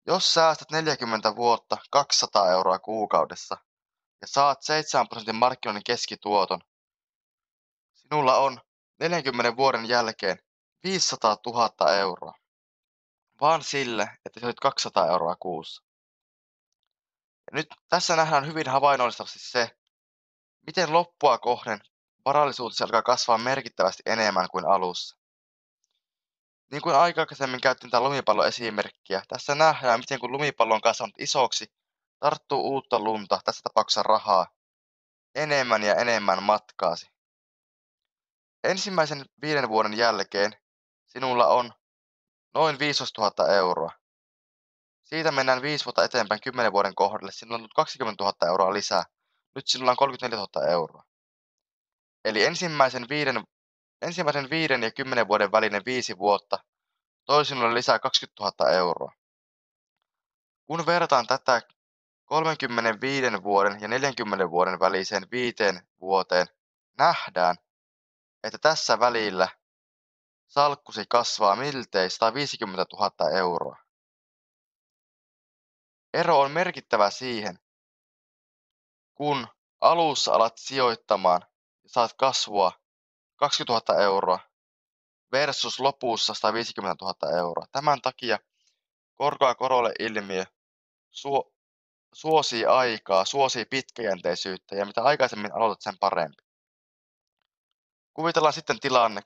Jos säästät 40 vuotta 200 euroa kuukaudessa ja saat 7% markkinoinnin keskituoton, sinulla on 40 vuoden jälkeen 500 000 euroa. Vaan sille, että sä olet 200 euroa kuussa. Ja nyt tässä nähdään hyvin havainnollistavasti se, miten loppua kohden varallisuutesi alkaa kasvaa merkittävästi enemmän kuin alussa. Niin kuin aikaisemmin käytiin tätä lumipalloesimerkkiä, tässä nähdään, miten kun lumipallo on kasvanut isoksi, tarttuu uutta lunta, tässä tapauksessa rahaa, enemmän ja enemmän matkaasi. Ensimmäisen 5 vuoden jälkeen sinulla on noin 15 000 euroa. Siitä mennään 5 vuotta eteenpäin 10 vuoden kohdalle. Sinulla on tullut 20 000 euroa lisää. Nyt sinulla on 34 000 euroa. Eli ensimmäisen 5 ja 10 vuoden välinen 5 vuotta toi sinulle lisää 20 000 euroa. Kun verrataan tätä 35 vuoden ja 40 vuoden väliseen 5 vuoteen, nähdään, että tässä välillä salkkusi kasvaa miltei 150 000 euroa. Ero on merkittävä siihen, kun alussa alat sijoittamaan ja saat kasvua 20 000 euroa versus lopussa 150 000 euroa. Tämän takia korkoa korolle ilmiö suosii aikaa, suosii pitkäjänteisyyttä ja mitä aikaisemmin aloitat, sen parempi. Kuvitellaan sitten tilanne,